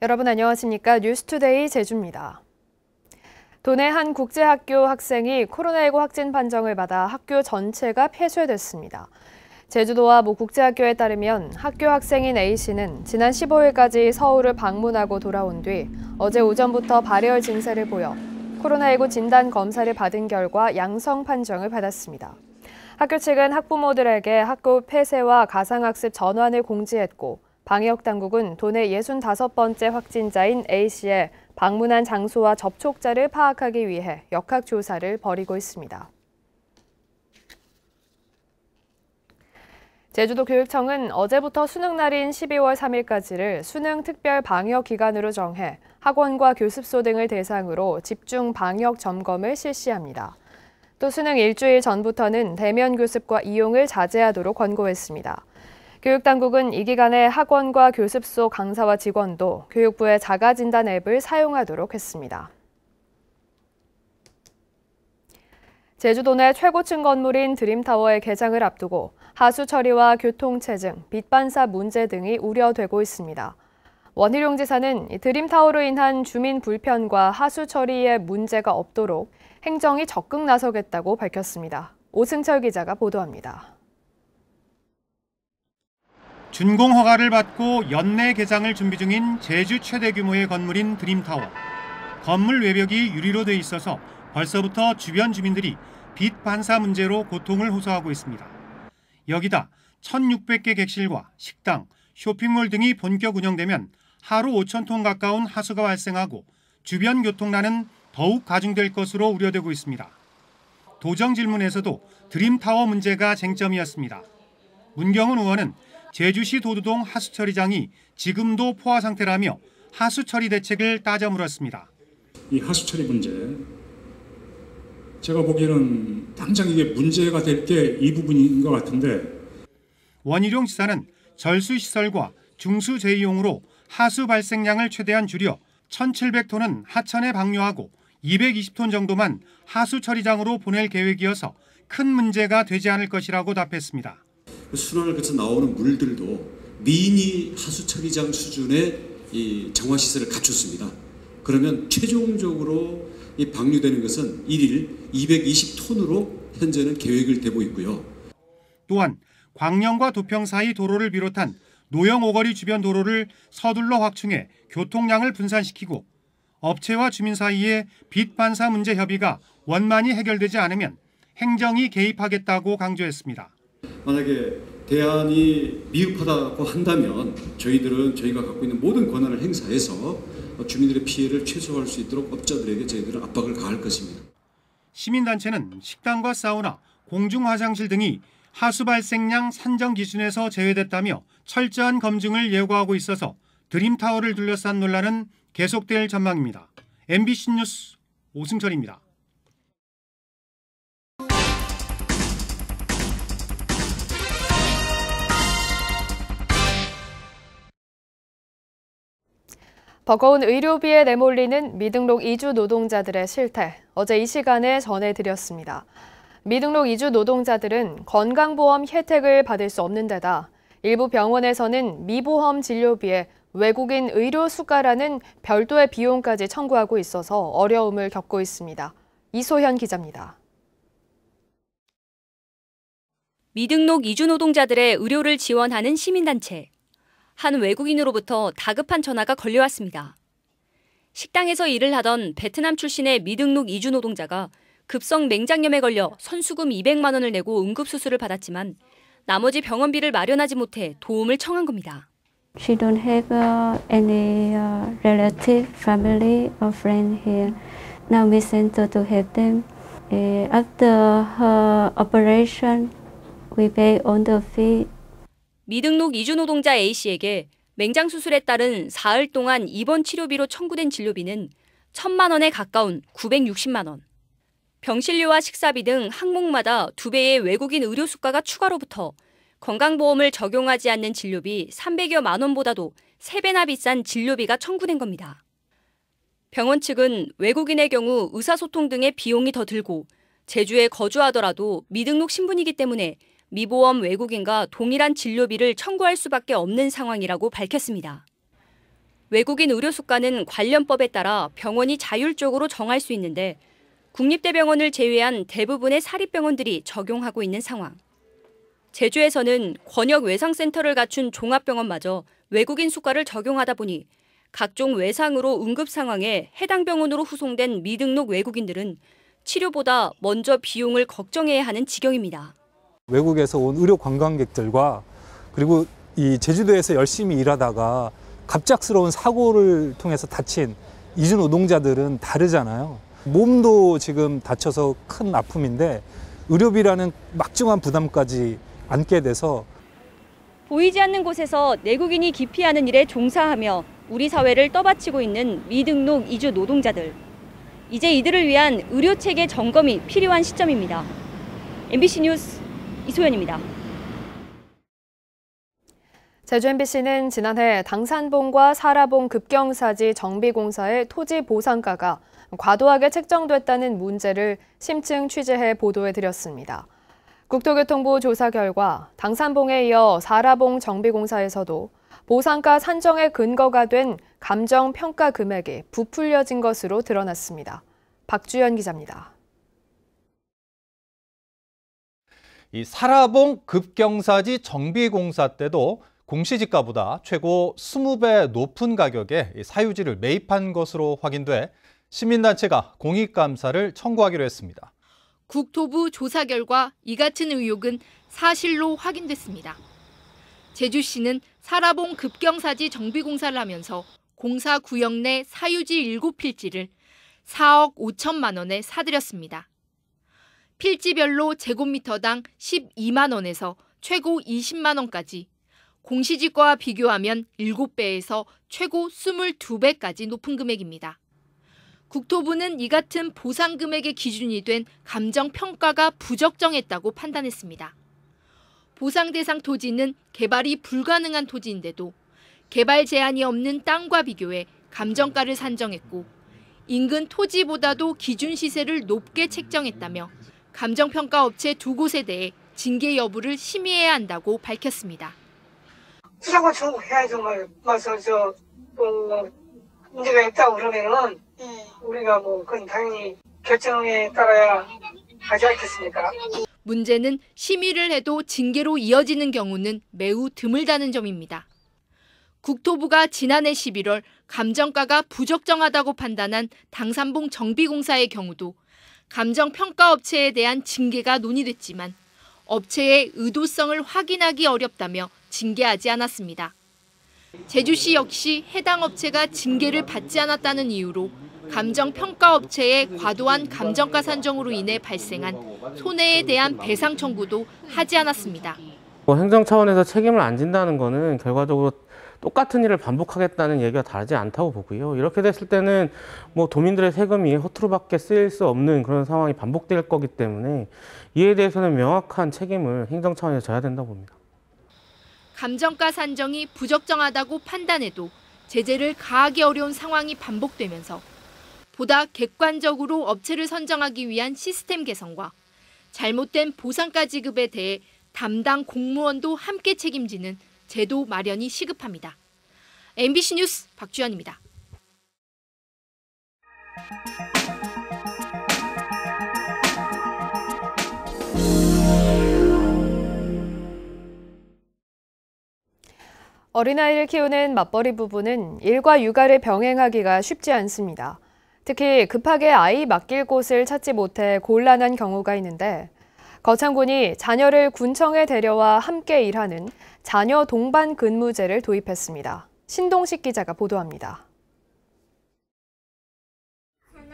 여러분 안녕하십니까? 뉴스투데이 제주입니다. 도내 한 국제학교 학생이 코로나19 확진 판정을 받아 학교 전체가 폐쇄됐습니다. 제주도와 모 국제학교에 따르면 학교 학생인 A씨는 지난 15일까지 서울을 방문하고 돌아온 뒤 어제 오전부터 발열 증세를 보여 코로나19 진단 검사를 받은 결과 양성 판정을 받았습니다. 학교 측은 학부모들에게 학교 폐쇄와 가상학습 전환을 공지했고 방역당국은 도내 65번째 확진자인 A씨의 방문한 장소와 접촉자를 파악하기 위해 역학조사를 벌이고 있습니다. 제주도교육청은 어제부터 수능날인 12월 3일까지를 수능 특별 방역 기간으로 정해 학원과 교습소 등을 대상으로 집중 방역 점검을 실시합니다. 또 수능 일주일 전부터는 대면 교습과 이용을 자제하도록 권고했습니다. 교육당국은 이 기간에 학원과 교습소 강사와 직원도 교육부의 자가진단 앱을 사용하도록 했습니다. 제주도 내 최고층 건물인 드림타워의 개장을 앞두고 하수 처리와 교통체증, 빛반사 문제 등이 우려되고 있습니다. 원희룡 지사는 드림타워로 인한 주민 불편과 하수 처리에 문제가 없도록 행정이 적극 나서겠다고 밝혔습니다. 오승철 기자가 보도합니다. 준공 허가를 받고 연내 개장을 준비 중인 제주 최대 규모의 건물인 드림타워. 건물 외벽이 유리로 돼 있어서 벌써부터 주변 주민들이 빛 반사 문제로 고통을 호소하고 있습니다. 여기다 1,600개 객실과 식당, 쇼핑몰 등이 본격 운영되면 하루 5,000톤 가까운 하수가 발생하고 주변 교통난은 더욱 가중될 것으로 우려되고 있습니다. 도정 질문에서도 드림타워 문제가 쟁점이었습니다. 문경은 의원은 제주시 도두동 하수처리장이 지금도 포화 상태라며 하수처리 대책을 따져 물었습니다. 이 하수처리 문제, 제가 보기에는 당장 이게 문제가 될 게 이 부분인 것 같은데. 원희룡 지사는 절수시설과 중수제이용으로 하수 발생량을 최대한 줄여 1,700톤은 하천에 방류하고 220톤 정도만 하수처리장으로 보낼 계획이어서 큰 문제가 되지 않을 것이라고 답했습니다. 순환을 거쳐 나오는 물들도 미니 하수처리장 수준의 이 정화시설을 갖췄습니다. 그러면 최종적으로 이 방류되는 것은 1일 220톤으로 현재는 계획을 되고 있고요. 또한 광령과 도평 사이 도로를 비롯한 노영 오거리 주변 도로를 서둘러 확충해 교통량을 분산시키고 업체와 주민 사이의 빛 반사 문제 협의가 원만히 해결되지 않으면 행정이 개입하겠다고 강조했습니다. 만약에 대안이 미흡하다고 한다면 저희가 갖고 있는 모든 권한을 행사해서 주민들의 피해를 최소화할 수 있도록 업자들에게 저희들은 압박을 가할 것입니다. 시민단체는 식당과 사우나, 공중화장실 등이 하수 발생량 산정 기준에서 제외됐다며 철저한 검증을 예고하고 있어서 드림타워를 둘러싼 논란은 계속될 전망입니다. MBC 뉴스 오승철입니다. 버거운 의료비에 내몰리는 미등록 이주 노동자들의 실태, 어제 이 시간에 전해드렸습니다. 미등록 이주 노동자들은 건강보험 혜택을 받을 수 없는 데다 일부 병원에서는 미보험 진료비에 외국인 의료 수가라는 별도의 비용까지 청구하고 있어서 어려움을 겪고 있습니다. 이소현 기자입니다. 미등록 이주 노동자들의 의료를 지원하는 시민단체. 한 외국인으로부터 다급한 전화가 걸려왔습니다. 식당에서 일을 하던 베트남 출신의 미등록 이주 노동자가 급성 맹장염에 걸려 선수금 200만 원을 내고 응급수술을 받았지만 나머지 병원비를 마련하지 못해 도움을 청한 겁니다. She don't have any relative, family or friend here. Now we sent her to help them. After her operation, we pay all the fee. 미등록 이주 노동자 A씨에게 맹장 수술에 따른 사흘 동안 입원 치료비로 청구된 진료비는 1,000만 원에 가까운 960만 원. 병실료와 식사비 등 항목마다 2배의 외국인 의료 수가가 추가로 붙어 건강보험을 적용하지 않는 진료비 300여만 원보다도 3배나 비싼 진료비가 청구된 겁니다. 병원 측은 외국인의 경우 의사소통 등의 비용이 더 들고 제주에 거주하더라도 미등록 신분이기 때문에 미보험 외국인과 동일한 진료비를 청구할 수밖에 없는 상황이라고 밝혔습니다. 외국인 의료 수가는 관련법에 따라 병원이 자율적으로 정할 수 있는데 국립대병원을 제외한 대부분의 사립병원들이 적용하고 있는 상황. 제주에서는 권역 외상센터를 갖춘 종합병원마저 외국인 수가를 적용하다 보니 각종 외상으로 응급 상황에 해당 병원으로 후송된 미등록 외국인들은 치료보다 먼저 비용을 걱정해야 하는 지경입니다. 외국에서 온 의료 관광객들과 그리고 이 제주도에서 열심히 일하다가 갑작스러운 사고를 통해서 다친 이주 노동자들은 다르잖아요. 몸도 지금 다쳐서 큰 아픔인데 의료비라는 막중한 부담까지 안게 돼서 보이지 않는 곳에서 내국인이 기피하는 일에 종사하며 우리 사회를 떠받치고 있는 미등록 이주 노동자들. 이제 이들을 위한 의료체계 점검이 필요한 시점입니다. MBC 뉴스 이소연입니다. 제주 MBC는 지난해 당산봉과 사라봉 급경사지 정비공사의 토지 보상가가 과도하게 책정됐다는 문제를 심층 취재해 보도해드렸습니다. 국토교통부 조사 결과 당산봉에 이어 사라봉 정비공사에서도 보상가 산정의 근거가 된 감정평가 금액이 부풀려진 것으로 드러났습니다. 박주연 기자입니다. 이 사라봉 급경사지 정비공사 때도 공시지가보다 최고 20배 높은 가격에 사유지를 매입한 것으로 확인돼 시민단체가 공익감사를 청구하기로 했습니다. 국토부 조사 결과 이 같은 의혹은 사실로 확인됐습니다. 제주시는 사라봉 급경사지 정비공사를 하면서 공사 구역 내 사유지 7필지를 4억 5천만 원에 사들였습니다. 필지별로 제곱미터당 12만 원에서 최고 20만 원까지, 공시지가와 비교하면 7배에서 최고 22배까지 높은 금액입니다. 국토부는 이 같은 보상 금액의 기준이 된 감정평가가 부적정했다고 판단했습니다. 보상 대상 토지는 개발이 불가능한 토지인데도 개발 제한이 없는 땅과 비교해 감정가를 산정했고 인근 토지보다도 기준 시세를 높게 책정했다며 감정평가 업체 2곳에 대해 징계 여부를 심의해야 한다고 밝혔습니다. 수사권 청구해야죠. 맞아, 문제가 있다고 그러면은 우리가 그건 당연히 결정에 따라야 하지 않겠습니까? 문제는 심의를 해도 징계로 이어지는 경우는 매우 드물다는 점입니다. 국토부가 지난해 11월 감정가가 부적정하다고 판단한 당산봉 정비공사의 경우도 감정평가 업체에 대한 징계가 논의됐지만 업체의 의도성을 확인하기 어렵다며 징계하지 않았습니다. 제주시 역시 해당 업체가 징계를 받지 않았다는 이유로 감정평가 업체의 과도한 감정가 산정으로 인해 발생한 손해에 대한 배상 청구도 하지 않았습니다. 행정 차원에서 책임을 안 진다는 것은 결과적으로 똑같은 일을 반복하겠다는 얘기가 다르지 않다고 보고요. 이렇게 됐을 때는 도민들의 세금이 허투루밖에 쓰일 수 없는 그런 상황이 반복될 거기 때문에 이에 대해서는 명확한 책임을 행정 차원에서 져야 된다고 봅니다. 감정가 산정이 부적정하다고 판단해도 제재를 가하기 어려운 상황이 반복되면서 보다 객관적으로 업체를 선정하기 위한 시스템 개선과 잘못된 보상가 지급에 대해 담당 공무원도 함께 책임지는 제도 마련이 시급합니다. MBC 뉴스 박주연입니다. 어린아이를 키우는 맞벌이 부부는 일과 육아를 병행하기가 쉽지 않습니다. 특히 급하게 아이 맡길 곳을 찾지 못해 곤란한 경우가 있는데 거창군이 자녀를 군청에 데려와 함께 일하는 자녀 동반 근무제를 도입했습니다. 신동식 기자가 보도합니다.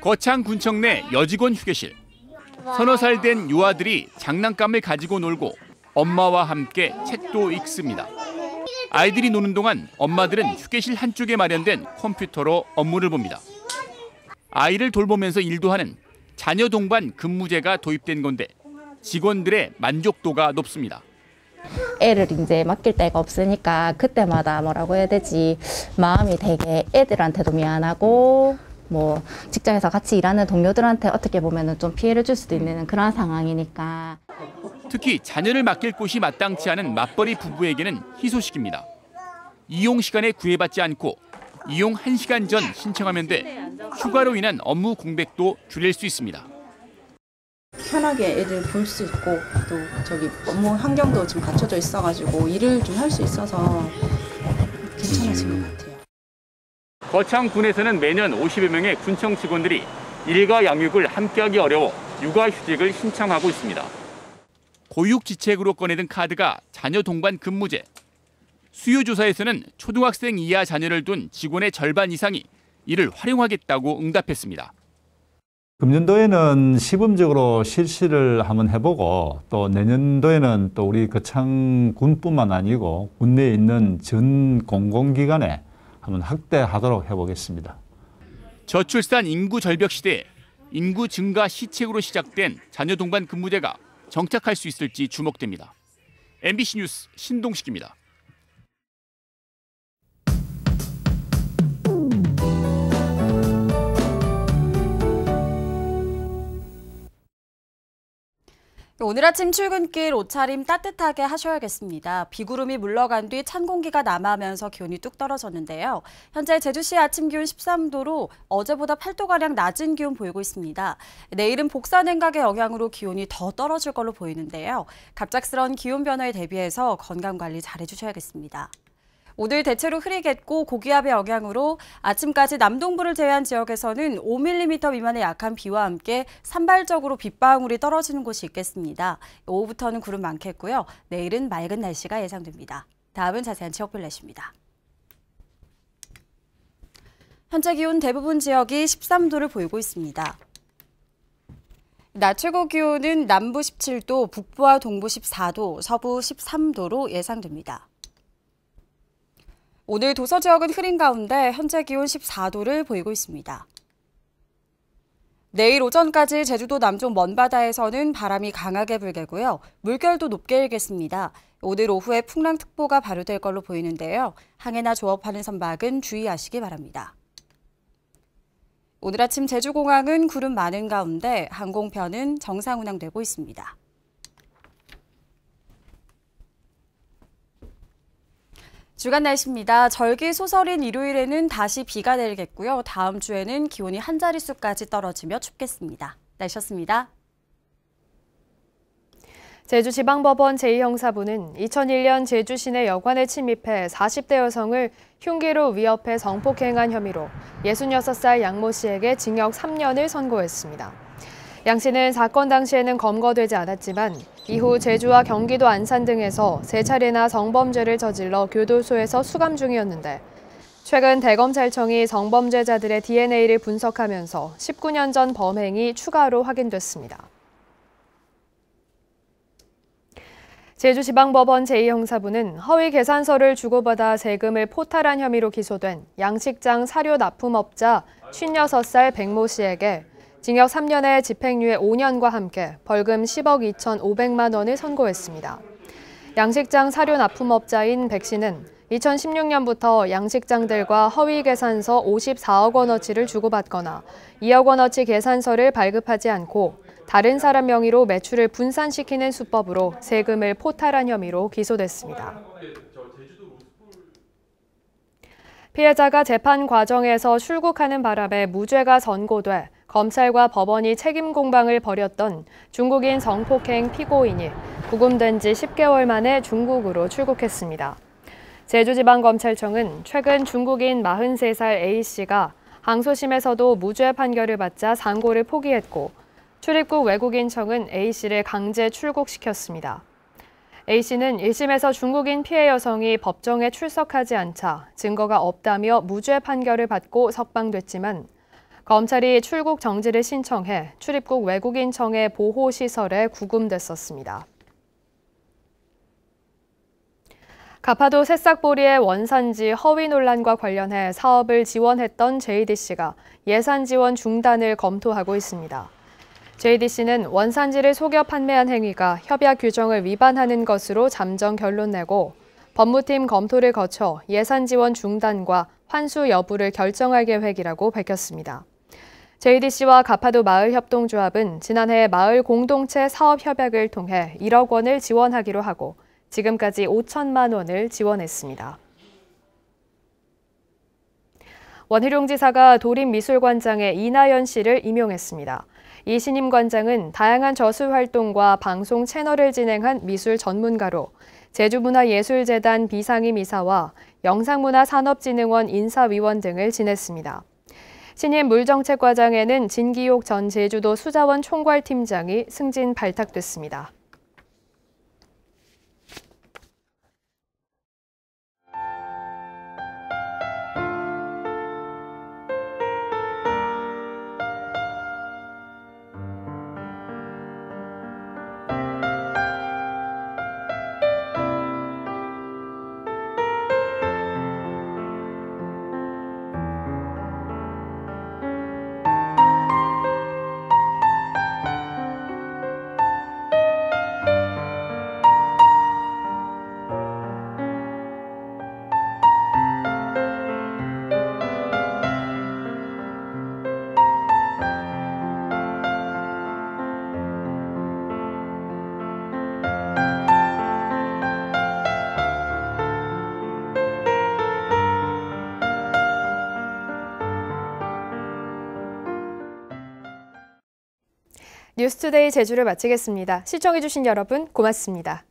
거창군청 내 여직원 휴게실. 서너 살 된 유아들이 장난감을 가지고 놀고 엄마와 함께 책도 읽습니다. 아이들이 노는 동안 엄마들은 휴게실 한쪽에 마련된 컴퓨터로 업무를 봅니다. 아이를 돌보면서 일도 하는 자녀 동반 근무제가 도입된 건데 직원들의 만족도가 높습니다. 애를 이제 맡길 데가 없으니까 그때마다 뭐라고 해야 되지, 마음이 되게 애들한테도 미안하고 직장에서 같이 일하는 동료들한테 어떻게 보면 좀 피해를 줄 수도 있는 그런 상황이니까. 특히 자녀를 맡길 곳이 마땅치 않은 맞벌이 부부에게는 희소식입니다. 이용 시간에 구애받지 않고 이용 1시간 전 신청하면 돼 휴가로 인한 업무 공백도 줄일 수 있습니다. 편하게 애들 볼 수 있고 또 저기 업무 환경도 좀 갖춰져 있어가지고 일을 좀 할 수 있어서 괜찮아진 것 같아요. 거창군에서는 매년 50여 명의 군청 직원들이 일과 양육을 함께하기 어려워 육아휴직을 신청하고 있습니다. 고육지책으로 꺼내든 카드가 자녀 동반 근무제. 수요조사에서는 초등학생 이하 자녀를 둔 직원의 절반 이상이 이를 활용하겠다고 응답했습니다. 금년도에는 시범적으로 실시를 한번 해보고 또 내년도에는 또 우리 거창군뿐만 아니고 군 내에 있는 전 공공기관에 한번 확대하도록 해보겠습니다. 저출산 인구 절벽 시대에 인구 증가 시책으로 시작된 자녀 동반 근무제가 정착할 수 있을지 주목됩니다. MBC 뉴스 신동식입니다. 오늘 아침 출근길 옷차림 따뜻하게 하셔야겠습니다. 비구름이 물러간 뒤 찬 공기가 남하면서 기온이 뚝 떨어졌는데요. 현재 제주시 아침 기온 13도로 어제보다 8도가량 낮은 기온 보이고 있습니다. 내일은 복사 냉각의 영향으로 기온이 더 떨어질 걸로 보이는데요. 갑작스러운 기온 변화에 대비해서 건강관리 잘해주셔야겠습니다. 오늘 대체로 흐리겠고 고기압의 영향으로 아침까지 남동부를 제외한 지역에서는 5mm 미만의 약한 비와 함께 산발적으로 빗방울이 떨어지는 곳이 있겠습니다. 오후부터는 구름 많겠고요. 내일은 맑은 날씨가 예상됩니다. 다음은 자세한 지역별 날씨입니다. 현재 기온 대부분 지역이 13도를 보이고 있습니다. 낮 최고 기온은 남부 17도, 북부와 동부 14도, 서부 13도로 예상됩니다. 오늘 도서 지역은 흐린 가운데 현재 기온 14도를 보이고 있습니다. 내일 오전까지 제주도 남쪽 먼바다에서는 바람이 강하게 불겠고요. 물결도 높게 일겠습니다. 오늘 오후에 풍랑특보가 발효될 걸로 보이는데요. 항해나 조업하는 선박은 주의하시기 바랍니다. 오늘 아침 제주공항은 구름 많은 가운데 항공편은 정상 운항되고 있습니다. 주간 날씨입니다. 절기 소설인 일요일에는 다시 비가 내리겠고요. 다음 주에는 기온이 한 자릿수까지 떨어지며 춥겠습니다. 날씨였습니다. 제주지방법원 제2형사부는 2001년 제주 시내 여관에 침입해 40대 여성을 흉기로 위협해 성폭행한 혐의로 66살 양모 씨에게 징역 3년을 선고했습니다. 양 씨는 사건 당시에는 검거되지 않았지만 이후 제주와 경기도 안산 등에서 3차례나 성범죄를 저질러 교도소에서 수감 중이었는데 최근 대검찰청이 성범죄자들의 DNA를 분석하면서 19년 전 범행이 추가로 확인됐습니다. 제주지방법원 제2형사부는 허위 계산서를 주고받아 세금을 포탈한 혐의로 기소된 양식장 사료 납품업자 56살 백모 씨에게 징역 3년에 집행유예 5년과 함께 벌금 10억 2,500만 원을 선고했습니다. 양식장 사료 납품업자인 백 씨는 2016년부터 양식장들과 허위 계산서 54억 원어치를 주고받거나 2억 원어치 계산서를 발급하지 않고 다른 사람 명의로 매출을 분산시키는 수법으로 세금을 포탈한 혐의로 기소됐습니다. 피해자가 재판 과정에서 출국하는 바람에 무죄가 선고돼 검찰과 법원이 책임 공방을 벌였던 중국인 성폭행 피고인이 구금된 지 10개월 만에 중국으로 출국했습니다. 제주지방검찰청은 최근 중국인 43살 A씨가 항소심에서도 무죄 판결을 받자 상고를 포기했고 출입국 외국인청은 A씨를 강제 출국시켰습니다. A씨는 1심에서 중국인 피해 여성이 법정에 출석하지 않자 증거가 없다며 무죄 판결을 받고 석방됐지만 검찰이 출국 정지를 신청해 출입국 외국인청의 보호시설에 구금됐었습니다. 가파도 새싹보리의 원산지 허위 논란과 관련해 사업을 지원했던 JDC가 예산 지원 중단을 검토하고 있습니다. JDC는 원산지를 속여 판매한 행위가 협약 규정을 위반하는 것으로 잠정 결론 내고 법무팀 검토를 거쳐 예산 지원 중단과 환수 여부를 결정할 계획이라고 밝혔습니다. JDC와 가파도 마을협동조합은 지난해 마을 공동체 사업협약을 통해 1억 원을 지원하기로 하고 지금까지 5천만 원을 지원했습니다. 원희룡 지사가 도립미술관장에 이나연 씨를 임용했습니다. 이 신임 관장은 다양한 저술 활동과 방송 채널을 진행한 미술 전문가로 제주문화예술재단 비상임 이사와 영상문화산업진흥원 인사위원 등을 지냈습니다. 신임 물정책과장에는 진기옥 전 제주도 수자원 총괄팀장이 승진 발탁됐습니다. 뉴스투데이 제주를 마치겠습니다. 시청해주신 여러분 고맙습니다.